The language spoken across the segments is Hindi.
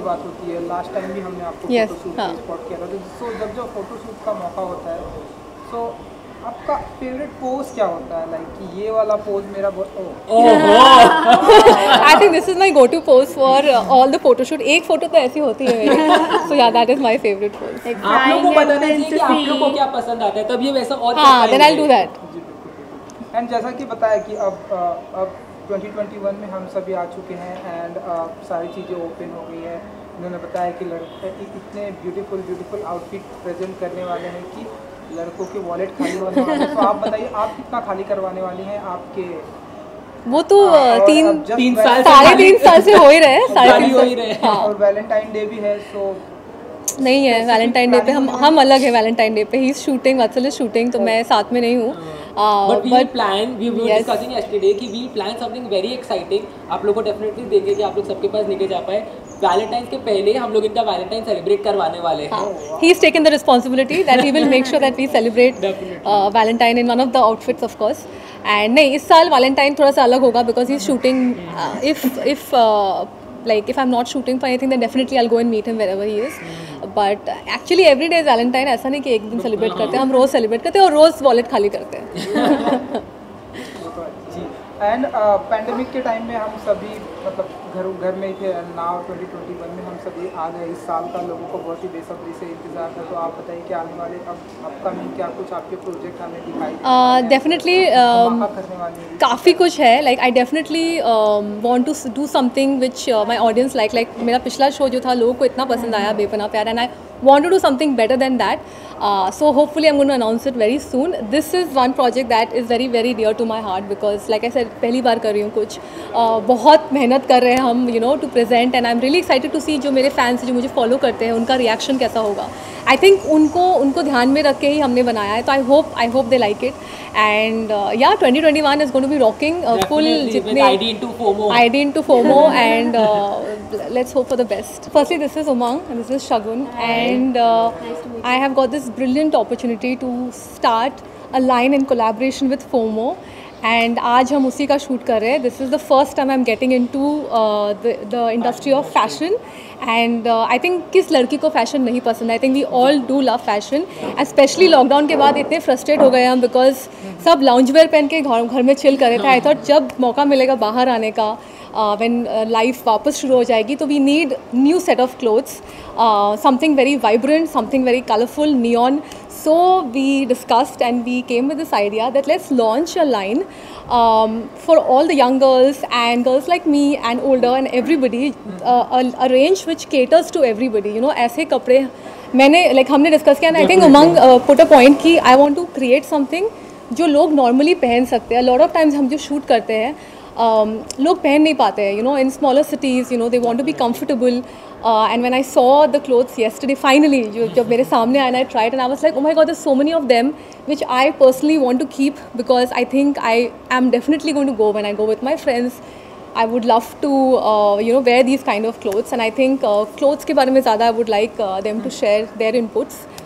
की बात होती है, लास्ट टाइम भी हमने आपको फोटोशूट पे स्पॉट किया था, तो सो जब फोटोशूट का मौका होता है, सो आपका फेवरेट पोज क्या होता है? लाइक कि ये वाला पोज मेरा I think this is my go to pose for all the photoshoot. एक फोटो तो ऐसी होती है मेरी, so yeah that is my favourite pose. आप लोगों को बताना चाहिए कि आप लोगों को क्या पसंद आता है, तब ये वैसा और हाँ, then I will do that. And जैसा कि बताया कि अब 2021 में हम सभी आ चुके हैं एंड सारी चीज़ें ओपन हो गई हैं। उन्होंने बताया कि लड़के इतने ब्यूटीफुल आउटफिट प्रेजेंट करने वाले हैं कि लड़कों के वॉलेट खाली होने वाले हैं। तो आप बताइए, आप कितना खाली करवाने वाले हैं आपके? वो तो साढ़े तीन साल से हो ही रहे हैं, साढ़े 3 साल। और वैलेंटाइन डे भी है, सो नहीं है वैलेंटाइन डे पे, हम अलग है वैलेंटाइन डे पे। He is shooting, Vatsal is shooting, तो मैं साथ में नहीं हूँ। But we will plan, we were discussing yesterday कि we will plan something very exciting। आप लोग को डेफिनेटली देंगे कि आप लोग सबके पास लेके जा पाए। वैलेंटाइन के पहले हम लोग इनका वैलेंटाइन सेलिब्रेट करवाने वाले हैं। He has taken the responsibility that he will make sure that we celebrate Valentine in one of the outfits, of course. And नहीं, इस साल वैलेंटाइन थोड़ा सा अलग होगा because he is shooting. If I'm not shooting for anything, then definitely I'll go and meet him wherever he is. But actually every day is Valentine। ऐसा नहीं कि एक दिन सेलिब्रेट करते हैं, हम रोज़ सेलिब्रेट करते हैं और रोज़ वॉलेट खाली करते हैं। जी। एंड पैंडेमिक के टाइम में हम सभी मतलब घर में ही थे। नाउ 2021 में हम सभी आ गए। इस साल का लोगों को बहुत ही बेसब्री से इंतजार था। तो आप बताइए कि आने वाले अब अपकमिंग क्या कुछ आपके प्रोजेक्ट हमें दिखाई डेफिनेटली करने वाले काफ़ी कुछ है। Like I definitely want to do something which my audience like मेरा पिछला शो जो था लोगों को इतना पसंद आया, बेपनाह प्यार, and I want to do something better than that. So hopefully I'm going to announce it very soon. This is one project that is very very dear to my heart because like I said पहली बार कर रही हूँ कुछ, बहुत मेहनत कर रहे हैं हम to present, and I'm really excited to see जो मेरे फैंस जो मुझे फॉलो करते हैं उनका रिएक्शन कैसा होगा। आई थिंक उनको ध्यान में रख के ही हमने बनाया है, तो I hope they like it. And yeah 2021 is going to be rocking full, जितने ID into FOMO and let's hope for the best. Firstly, this is Umang and this is Shagun, and I have got this brilliant opportunity to start a line in collaboration with FOMO, and आज हम उसी का शूट कर रहे हैं। This is the first time I am getting into the industry of fashion, and I think किस लड़की को फैशन नहीं पसंद है। I think we all do love fashion, especially lockdown के बाद इतने फ्रस्ट्रेट हो गए हम बिकॉज सब लाउंज वेयर पहन के घर में चिल कर रहे थे। आई थॉट जब मौका मिलेगा बाहर आने का, व्हेन लाइफ वापस शुरू हो जाएगी, तो we need new set of clothes, something very vibrant, something very colourful, neon. So we discussed and we came with this idea that let's launch a line for all the young girls and girls like me and older and everybody, a range which caters to everybody. ऐसे कपड़े मैंने हमने डिस्कस किया, and I think Umang put a point कि I want to create something जो लोग नॉर्मली पहन सकते हैं. लॉट ऑफ टाइम्स हम जो शूट करते हैं लोग पहन नहीं पाते हैं, in smaller cities, they want to be comfortable. And when I saw the clothes yesterday finally, जब मेरे सामने आया, I tried and I was like, oh my god, there so many of them which I personally want to keep because I think I am definitely going to go when I go with my friends. I would love to wear these kind of clothes, and I think clothes के बारे में ज़्यादा I would like them to share their inputs. So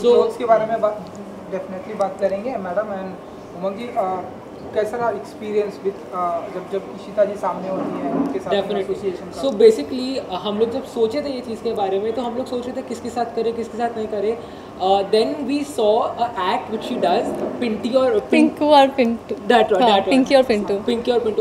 clothes के बारे में definitely बात करेंगे मैडम. एंड उमंग जी, कैसा रहा एक्सपीरियंस विद जब इशिता जी सामने होती हैं उनके साथ एसोसिएशन का? सो बेसिकली हम लोग जब सोचे थे ये चीज़ के बारे में, तो हम लोग सोच रहे थे किसके साथ करें, किसके साथ नहीं करें. Then we saw a act which she does, Pinky और पिंटू,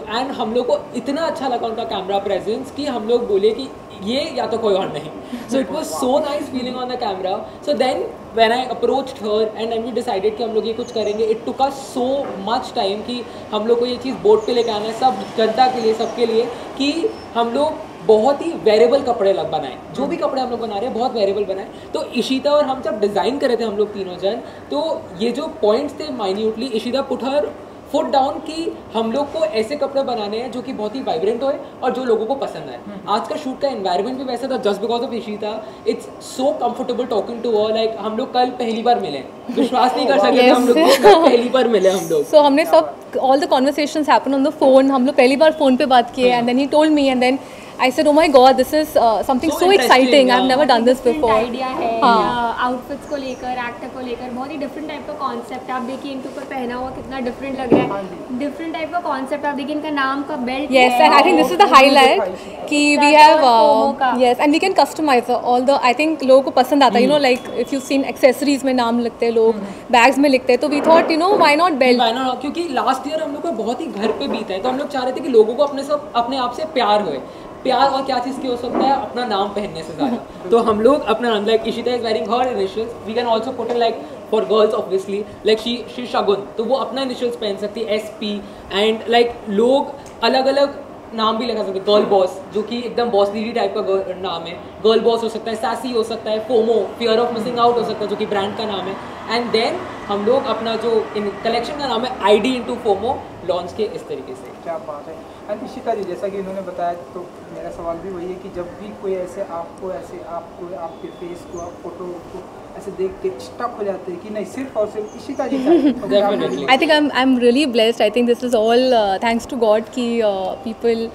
एंड हम लोग को इतना अच्छा लगा उनका कैमरा प्रेजेंस कि हम लोग बोले कि ये या तो कोई और नहीं. So it was so nice feeling on the camera. So then when I approached her and we decided कि हम लोग ये कुछ करेंगे. It took us so much time कि हम लोग को ये चीज़ बोर्ड पे लेके आना है, सब जनता के लिए, सबके लिए, कि हम लोग बहुत ही वेरिएबल कपड़े बनाए. जो भी कपड़े हम लोग बना रहे हैं बहुत वेरिएबल बनाए. तो इशिता और हम जब डिज़ाइन कर रहे थे हम लोग तीनों जन, तो ये जो पॉइंट्स थे minutely Ishita put her foot down कि हम लोग को ऐसे कपड़े बनाने हैं जो कि बहुत ही वाइब्रेंट होए और जो लोगों को पसंद आए. आज का शूट का एनवायरनमेंट भी वैसा था just because of Ishita. It's so comfortable talking to her. Like हम लोग कल पहली बार मिले, विश्वास नहीं कर सकते हम लोग पहली बार मिले हम लोग. सो हमने सब all the conversations happen on the phone. हम लोग पहली बार फ़ोन पे बात किए, and then he told me, and then I said, oh my god, this is something so exciting. I've never done this before. Idea है आउटफिट्स को लेकर, एक्टर को लेकर, बहुत ही डिफरेंट टाइप का कॉन्सेप्ट। आप देखिए इनके ऊपर पहना हुआ कितना डिफरेंट लग रहा है, डिफरेंट टाइप का कॉन्सेप्ट। आप देखिए इनका नाम का belt. Yes, and I think this is the highlight कि we have yes, and we can customize all the, I think लोगों को पसंद आता है, you know, like if you've seen accessories में नाम लिखते हैं लोग, बैग्स में लिखते हैं, तो we thought, you know, why not belt? क्योंकि लास्ट ईयर हम लोग को बहुत ही घर पे बीता है, तो हम लोग चाह रहे थे कि लोगों को अपने आप से प्यार होए। प्यार और क्या चीज़ की हो सकता है, अपना नाम पहनने से ज़्यादा। तो हम लोग अपना नाम, like Ishita is wearing her initials, we can also put in like for girls obviously, like she Shagun, तो वो अपना इनिशियल्स पहन सकती है, SP, एंड लाइक लोग अलग अलग नाम भी लगा सकते हैं। गर्ल बॉस, जो कि एकदम बॉस लीडी टाइप का नाम है, गर्ल बॉस हो सकता है, सैसी हो सकता है, FOMO, fear of missing out हो सकता है, जो कि ब्रांड का नाम है। एंड देन हम लोग अपना जो इन कलेक्शन का नाम है ID into FOMO लॉन्च के इस तरीके से। क्या बात है। एंड इशिता जी, जैसा कि इन्होंने बताया, तो मेरा सवाल भी वही है कि जब भी कोई ऐसे आपको आपके फेस को, आप फोटो को ऐसे देख के स्टक हो जाते हैं कि नहीं, सिर्फ और सिर्फ इशिता जी Definitely. I think I'm really blessed. I think this is all thanks to God कि people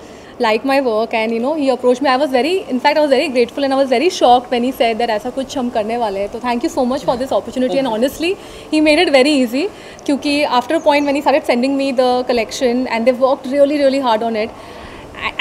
like my work, and you know, he approached me. I was very grateful, and I was very shocked when he said that ऐसा कुछ हम करने वाले हैं। तो thank you so much for this opportunity, and honestly he made it very easy, क्योंकि after a point when he started sending me the collection and they worked really hard on it,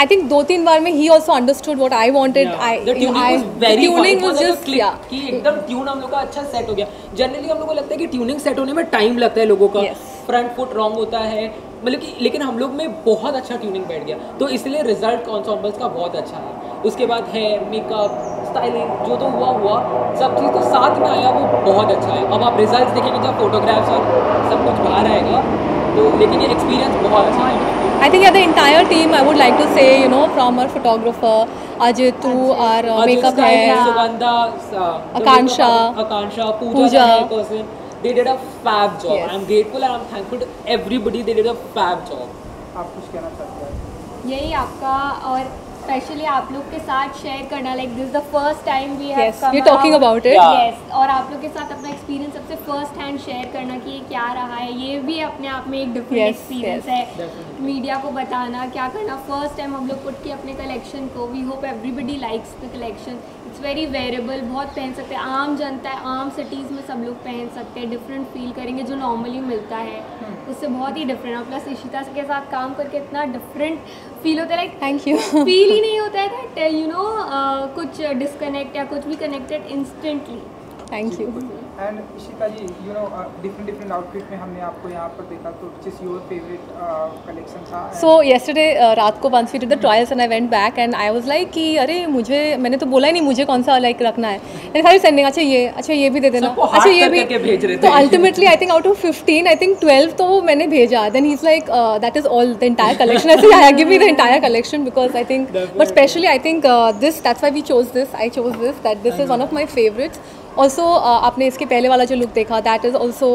I think 2-3 बार में he also understood what I wanted. The tuning was just कि एकदम ट्यून हम लोग का अच्छा सेट हो गया। जनरली हम लोग को लगता है कि ट्यूनिंग सेट होने में टाइम लगता है लोगों का, फ्रंट फुट रॉन्ग होता है, मतलब कि, लेकिन हम लोग में बहुत अच्छा ट्यूनिंग बैठ गया, तो इसलिए रिजल्ट एंसेम्बल्स का बहुत अच्छा है। उसके बाद हेयर, मेकअप, स्टाइलिंग, जो तो हुआ सब चीज़ तो साथ में आया, वो बहुत अच्छा है। अब आप रिजल्ट देखेंगे जब फोटोग्राफ्स और सब कुछ बाहर आएगा, तो लेकिन ये एक्सपीरियंस बहुत अच्छा है। I think the entire team, I would like to say, you know, from our photographer Ajit to our makeup hair, Sugandha, Akansha, Pooja, person, they did a fab job. Yes. I'm grateful and I'm thankful to everybody. They did a fab job. आप कुछ कहना चाहते हैं? यही आपका और स्पेशली आप लोग के साथ शेयर करना, like this the first time we have come, you're talking about it, yes, और आप लोग के साथ अपना एक्सपीरियंस सबसे फर्स्ट हैंड शेयर करना कि ये क्या रहा है, ये भी अपने आप में एक डिफरेंट एक्सपीरियंस है। मीडिया को बताना क्या करना, फर्स्ट टाइम हम लोग पुट किए अपने कलेक्शन को। We hope everybody likes the collection, it's very wearable, बहुत पहन सकते हैं, आम जनता है, आम सिटीज़ में सब लोग पहन सकते हैं, डिफरेंट फील करेंगे जो नॉर्मली मिलता है उससे बहुत ही डिफरेंट। और प्लस इशिता के साथ काम करके इतना डिफरेंट फील होता है, लाइक थैंक यू, फील ही नहीं होता है दैट यू नो कुछ डिस्कनेक्ट या कुछ भी connected instantly. Thank you. And Ishita ji, you know, different outfit में हमने आपको यहाँ पर देखा, तो which is your favourite collection था? सो yesterday रात को once we did the trials and I went back and I was like कि अरे मैंने तो बोला ही नहीं मुझे कौन सा लाइक रखना है, मैंने सारी सेंडिंग, अच्छा ये भी दे देना, अच्छा ये भी भेज रहे थे। तो ultimately I think out of 15 I think 12 तो मैंने भेजा। Then he is like that is all the entire collection, ऐसे I give me the entire collection because I think, but specially I think this, that's why we chose this, I chose this, that this is one of my favourites. Also आपने इसके पहले वाला जो लुक देखा, that is also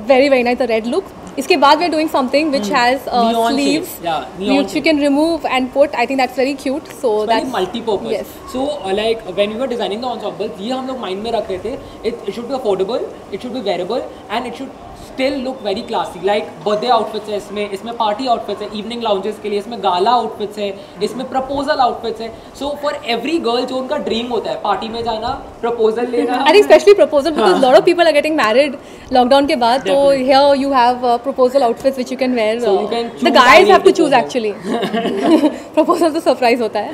very very nice, the red look. इसके बाद we are doing something which has sleeves which you can remove and put. I think that's very cute, so that's multi-purpose. Yes. So like when we were designing the ensemble, ये हम लोग माइंड में रख रहे थे, it should be affordable, it should be wearable and it should still look very classy. Like birthday outfits है इसमें party outfits है, evening lounges के लिए इसमें gala outfits है, इसमें proposal outfits है. So for every girl जो उनका dream होता है पार्टी में जाना, proposal लेना. I think especially proposal because a lot of people are getting married lockdown के बाद, तो here you have proposal outfits which you can wear. So you can choose. The guys have to choose actually. Proposal तो surprise होता है.